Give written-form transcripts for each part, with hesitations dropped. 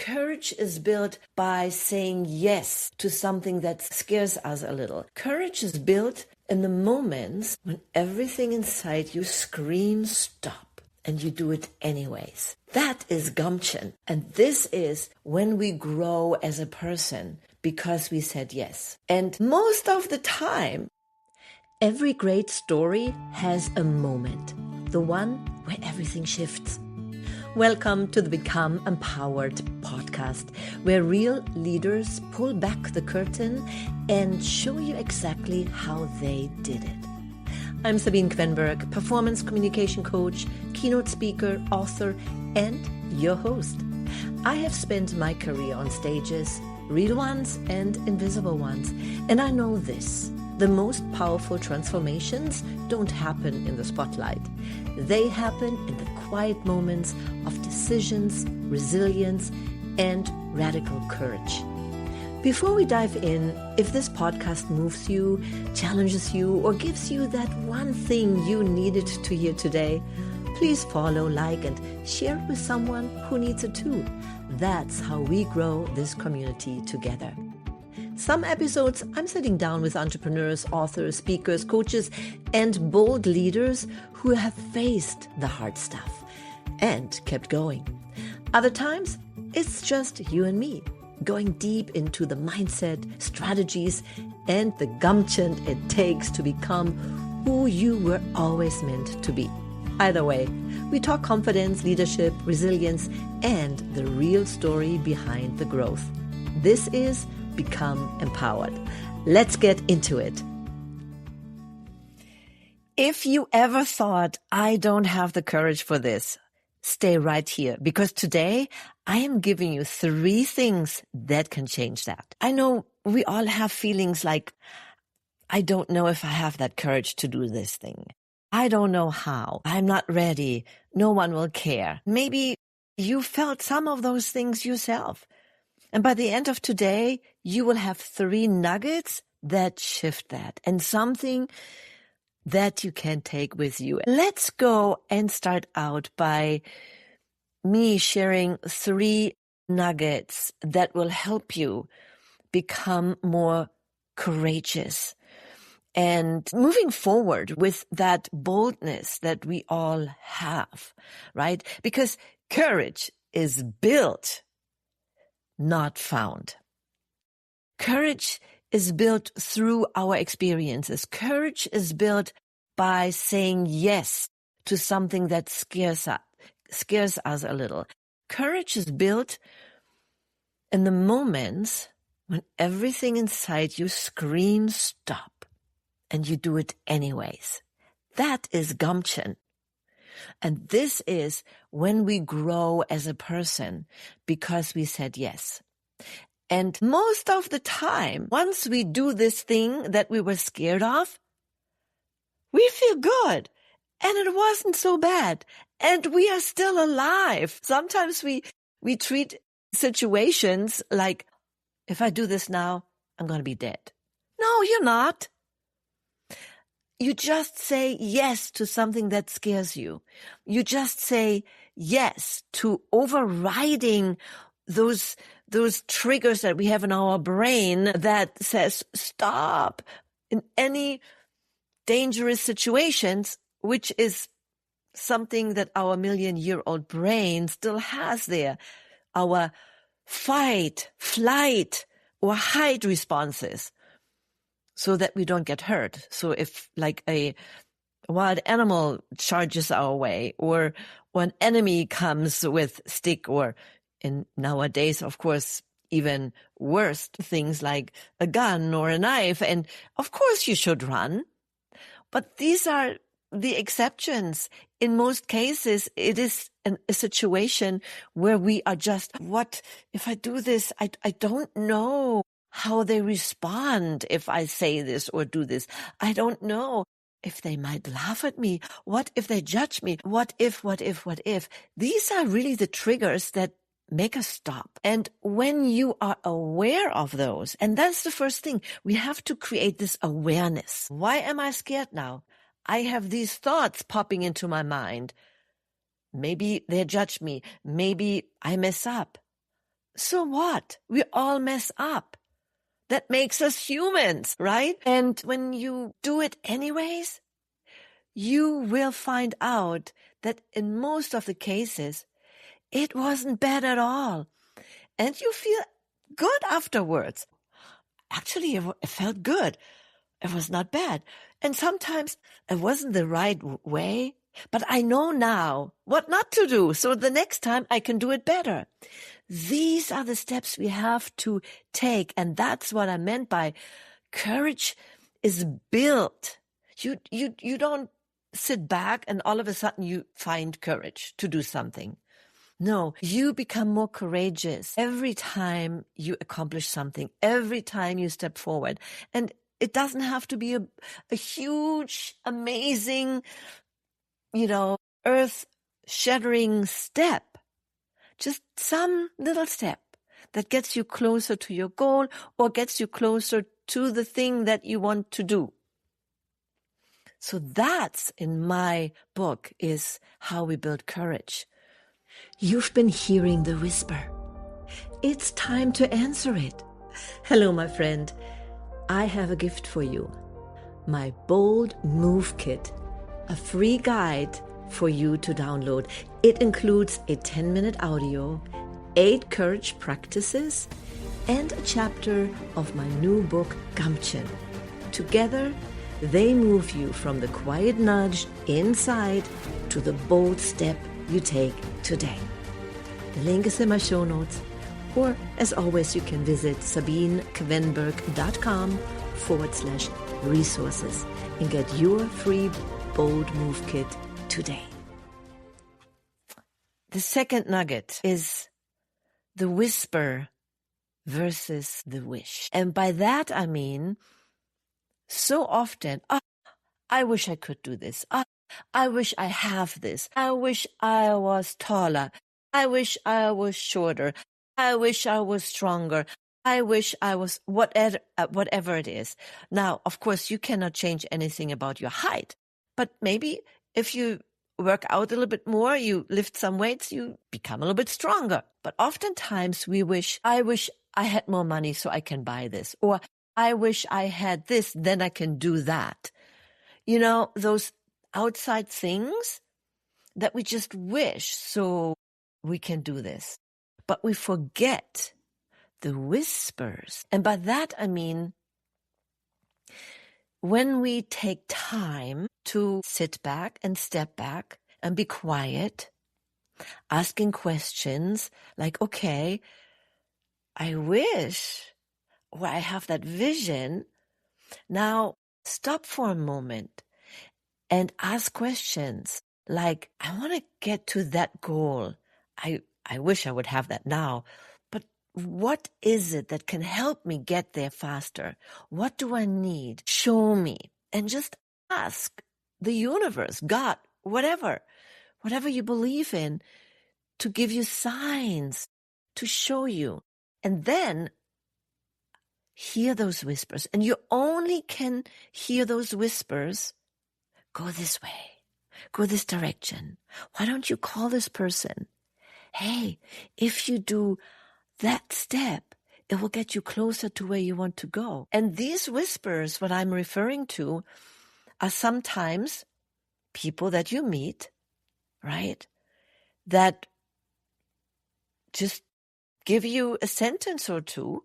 Courage is built by saying yes to something that scares us a little. Courage is built in the moments when everything inside you screams stop and you do it anyways. That is gumption. And this is when we grow as a person because we said yes. And most of the time, every great story has a moment, the one where everything shifts. Welcome to the Become Empowered podcast, where real leaders pull back the curtain and show you exactly how they did it. I'm Sabine, performance communication coach, keynote speaker, author, and your host. I have spent my career on stages, real ones and invisible ones, and I know this. The most powerful transformations don't happen in the spotlight. They happen in the quiet moments of decisions, resilience, and radical courage. Before we dive in, if this podcast moves you, challenges you, or gives you that one thing you needed to hear today, please follow, like, and share it with someone who needs it too. That's how we grow this community together. Some episodes, I'm sitting down with entrepreneurs, authors, speakers, coaches, and bold leaders who have faced the hard stuff and kept going. Other times, it's just you and me, going deep into the mindset, strategies, and the gumption it takes to become who you were always meant to be. Either way, we talk confidence, leadership, resilience, and the real story behind the growth. This is Become Empowered. Let's get into it. If you ever thought, I don't have the courage for this, stay right here, because today I am giving you 3 things that can change that. I know we all have feelings like, I don't know if I have that courage to do this thing. I don't know how. I'm not ready. No one will care. Maybe you felt some of those things yourself. And by the end of today, you will have 3 nuggets that shift that and something that you can take with you. Let's go and start out by me sharing 3 nuggets that will help you become more courageous and moving forward with that boldness that we all have, right? Because courage is built, not found. Courage is built through our experiences. Courage is built by saying yes to something that scares us a little. Courage is built in the moments when everything inside you screams stop and you do it anyways. That is gumption. And this is when we grow as a person because we said yes. And most of the time, once we do this thing that we were scared of, we feel good. And it wasn't so bad. And we are still alive. Sometimes we treat situations like, if I do this now, I'm going to be dead. No, you're not. You just say yes to something that scares you. You just say yes to overriding those triggers that we have in our brain that says stop in any dangerous situations, which is something that our 1,000,000-year-old brain still has there. Our fight, flight, or hide responses, so that we don't get hurt. So if like a wild animal charges our way, or an enemy comes with stick, or in nowadays, of course, even worse things like a gun or a knife, and of course you should run. But these are the exceptions. In most cases, it is a situation where we are just, what if I do this? I don't know how they respond if I say this or do this. I don't know if they might laugh at me. What if they judge me? What if? These are really the triggers that make us stop. And when you are aware of those, and that's the first thing, we have to create this awareness. Why am I scared now? I have these thoughts popping into my mind. Maybe they judge me. Maybe I mess up. So what? We all mess up. That makes us humans, right? And when you do it anyways, you will find out that in most of the cases, it wasn't bad at all. And you feel good afterwards. Actually, it felt good. It was not bad. And sometimes it wasn't the right way, but I know now what not to do. So the next time I can do it better. These are the steps we have to take. And that's what I meant by courage is built. You don't sit back and all of a sudden you find courage to do something. No, you become more courageous every time you accomplish something, every time you step forward. And it doesn't have to be a huge, amazing, earth-shattering step. Just some little step that gets you closer to your goal or gets you closer to the thing that you want to do. So that's, in my book, is how we build courage. You've been hearing the whisper. It's time to answer it. Hello, my friend. I have a gift for you. My Bold Move Kit, a free guide for you to download. It includes a 10-minute audio, 8 courage practices, and a chapter of my new book, Gumption. Together, they move you from the quiet nudge inside to the bold step you take today. The link is in my show notes, or as always, you can visit sabinekvenberg.com/resources and get your free Bold Move Kit today. The second nugget is the whisper versus the wish. And by that, I mean, so often, I wish I could do this. I wish I have this. I wish I was taller. I wish I was shorter. I wish I was stronger. I wish I was whatever it is. Now, of course, you cannot change anything about your height, but maybe if you work out a little bit more, you lift some weights, you become a little bit stronger. But oftentimes we wish, I wish I had more money so I can buy this, or I wish I had this, then I can do that. Those outside things that we just wish so we can do this. But we forget the whispers. And by that, I mean, when we take time to sit back and step back and be quiet, asking questions like, okay, I wish, or I have that vision. Now stop for a moment and ask questions like, I want to get to that goal. I wish I would have that now, but what is it that can help me get there faster? What do I need? Show me. And just ask the universe, God, whatever you believe in, to give you signs, to show you. And then hear those whispers. And you only can hear those whispers. Go this way. Go this direction. Why don't you call this person? Hey, if you do that step, it will get you closer to where you want to go. And these whispers, what I'm referring to, are sometimes people that you meet, right? That just give you a sentence or two,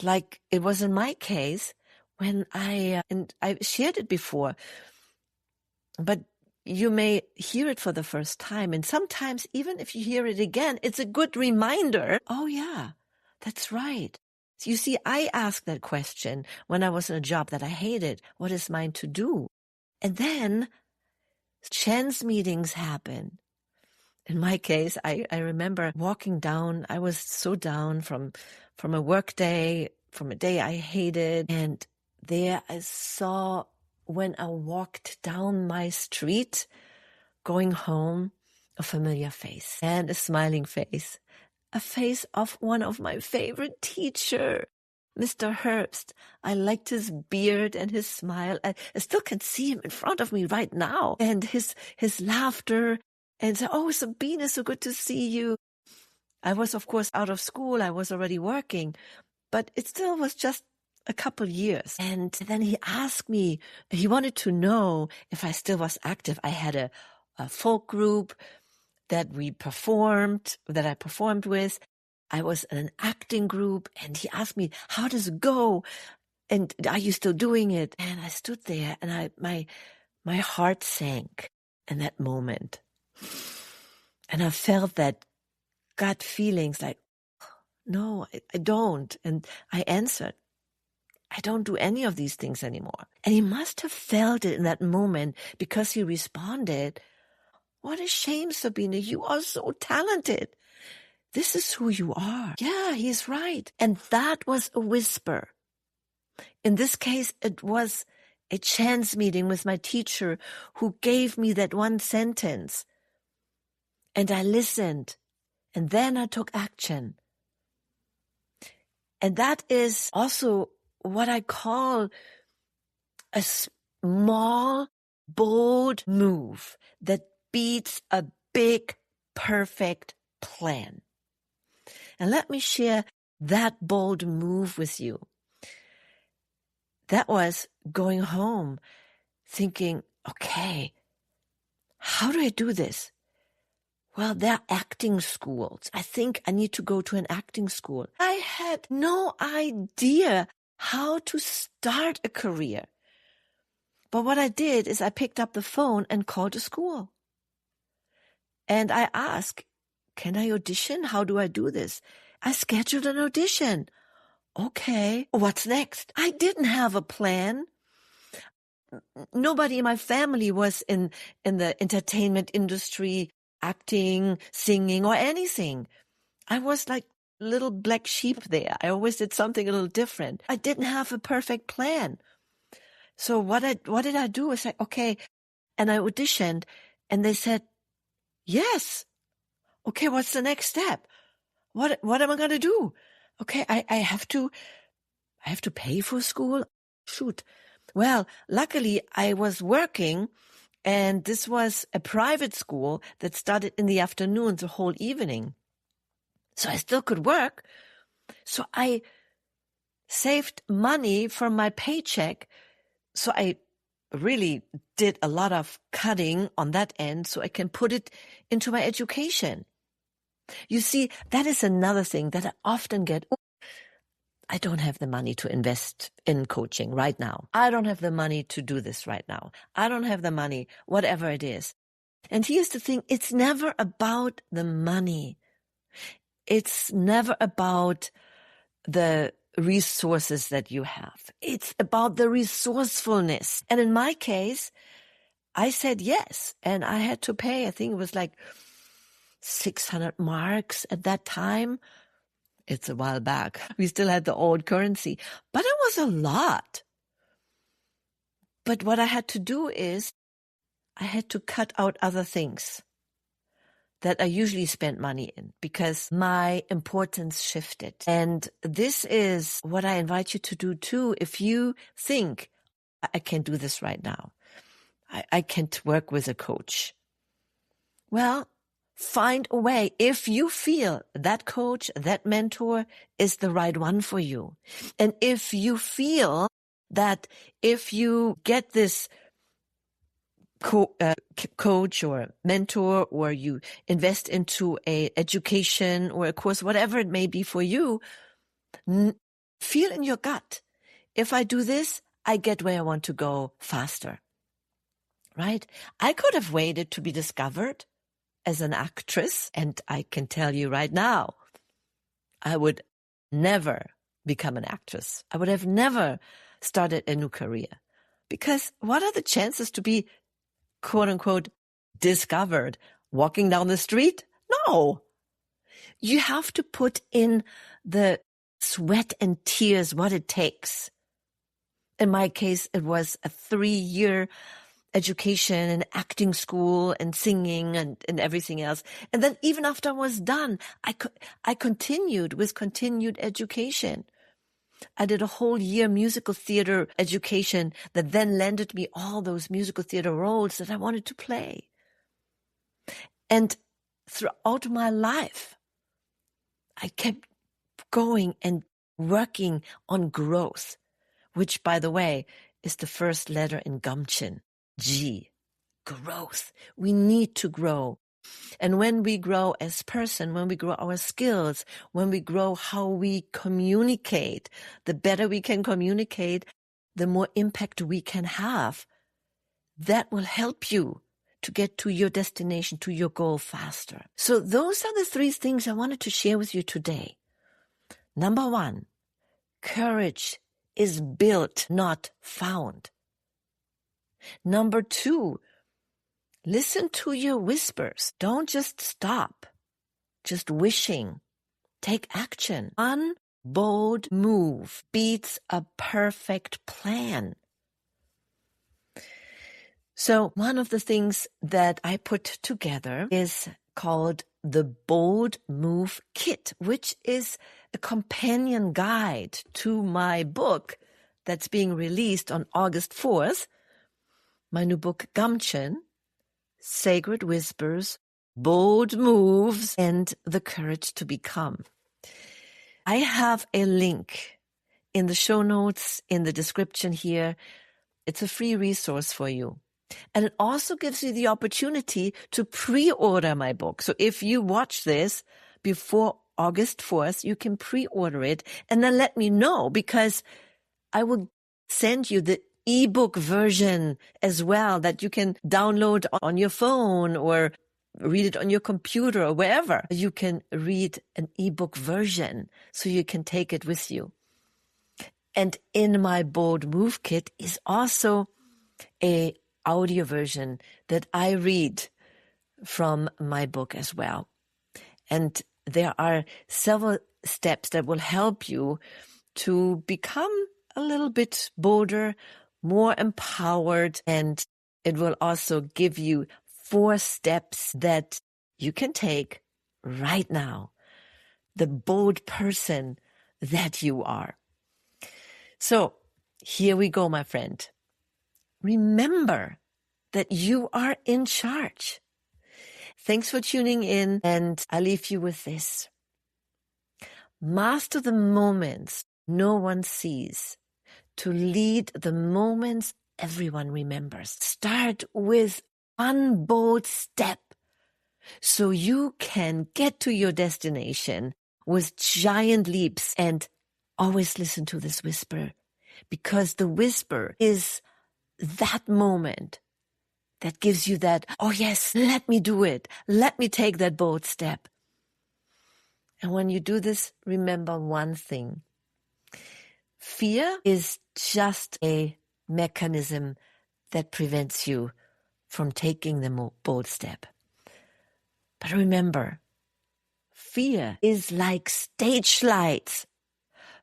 like it was in my case when and I shared it before, but you may hear it for the first time. And sometimes even if you hear it again, it's a good reminder. Oh yeah, that's right. So you see, I asked that question when I was in a job that I hated. What is mine to do? And then chance meetings happen. In my case, I remember walking down. I was so down from a work day, from a day I hated. And there I saw, when I walked down my street going home, a familiar face and a smiling face, a face of one of my favorite teacher, Mr. Herbst. I liked his beard and his smile. I still can see him in front of me right now, and his laughter, and say, oh, Sabine, so good to see you. I was, of course, out of school. I was already working, but it still was just a couple years. And then he asked me, he wanted to know if I still was active. I had a folk group that I performed with. I was in an acting group, and he asked me, how does it go? And are you still doing it? And I stood there, and my heart sank in that moment. And I felt that gut feelings like, no, I don't. And I answered, I don't do any of these things anymore. And he must have felt it in that moment, because he responded, what a shame, Sabine. You are so talented. This is who you are. Yeah, he's right. And that was a whisper. In this case, it was a chance meeting with my teacher who gave me that one sentence. And I listened. And then I took action. And that is also what I call a small, bold move that beats a big, perfect plan. And let me share that bold move with you. That was going home thinking, okay, how do I do this? Well, there are acting schools. I think I need to go to an acting school. I had no idea how to start a career. But what I did is I picked up the phone and called a school. And I asked, can I audition? How do I do this? I scheduled an audition. Okay, what's next? I didn't have a plan. Nobody in my family was in the entertainment industry, acting, singing, or anything. I was like little black sheep there. I always did something a little different. I didn't have a perfect plan. So what did I do? I said, okay, and I auditioned, and they said, yes. Okay, what's the next step? What am I going to do? Okay, I have to pay for school? Shoot. Well, luckily I was working, and this was a private school that started in the afternoon, the whole evening. So I still could work. So I saved money from my paycheck. So I really did a lot of cutting on that end so I can put it into my education. You see, that is another thing that I often get. I don't have the money to invest in coaching right now. I don't have the money to do this right now. I don't have the money, whatever it is. And here's the thing. It's never about the money. It's never about the resources that you have. It's about the resourcefulness. And in my case, I said yes. And I had to pay, I think it was like 600 marks at that time. It's a while back. We still had the old currency, but it was a lot. But what I had to do is I had to cut out other things that I usually spent money in because my importance shifted. And this is what I invite you to do too. If you think, I can't do this right now, I can't work with a coach. Well, find a way. If you feel that coach, that mentor is the right one for you. And if you feel that if you get this coach or mentor, or you invest into a education or a course, whatever it may be for you, feel in your gut. If I do this, I get where I want to go faster. Right? I could have waited to be discovered as an actress, and I can tell you right now, I would never become an actress. I would have never started a new career. Because what are the chances to be, quote unquote, discovered walking down the street? No. You have to put in the sweat and tears what it takes. In my case, it was a 3-year education and acting school and singing and everything else. And then even after I was done, I continued with continued education. I did a whole year musical theater education that then landed me all those musical theater roles that I wanted to play. And throughout my life, I kept going and working on growth, which, by the way, is the first letter in Gumption, G, growth. We need to grow. And when we grow as person, when we grow our skills, when we grow how we communicate, the better we can communicate, the more impact we can have. That will help you to get to your destination, to your goal faster. So those are the 3 things I wanted to share with you today. Number 1, courage is built, not found. Number 2, listen to your whispers. Don't just stop, just wishing. Take action. One bold move beats a perfect plan. So one of the things that I put together is called the Bold Move Kit, which is a companion guide to my book that's being released on August 4th, my new book, Gumption, Sacred Whispers, Bold Moves, and the Courage to Become. I have a link in the show notes, in the description here. It's a free resource for you. And it also gives you the opportunity to pre-order my book. So if you watch this before August 4th, you can pre-order it and then let me know, because I will send you the ebook version as well that you can download on your phone or read it on your computer or wherever. You can read an ebook version so you can take it with you. And in my Bold Move Kit is also a audio version that I read from my book as well. And there are several steps that will help you to become a little bit bolder, more empowered, and it will also give you 4 steps that you can take right now, the bold person that you are. So here we go, my friend. Remember that you are in charge. Thanks for tuning in, and I leave you with this. Master the moments no one sees to lead the moments everyone remembers. Start with one bold step so you can get to your destination with giant leaps. And always listen to this whisper, because the whisper is that moment that gives you that, oh yes, let me do it. Let me take that bold step. And when you do this, remember one thing. Fear is just a mechanism that prevents you from taking the bold step. But remember, fear is like stage lights.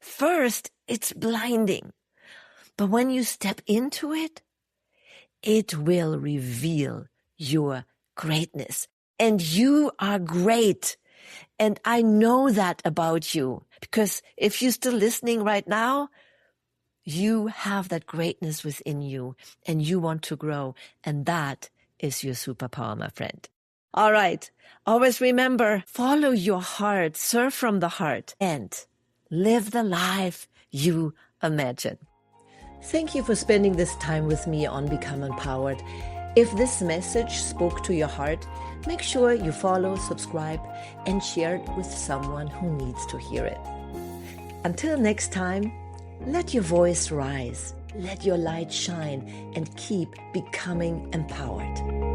First, it's blinding. But when you step into it, it will reveal your greatness. And you are great. And I know that about you, because if you're still listening right now, you have that greatness within you and you want to grow. And that is your superpower, my friend. All right. Always remember, follow your heart, serve from the heart, and live the life you imagine. Thank you for spending this time with me on Become Empowered. If this message spoke to your heart, make sure you follow, subscribe, and share it with someone who needs to hear it. Until next time, let your voice rise, let your light shine, and keep becoming empowered.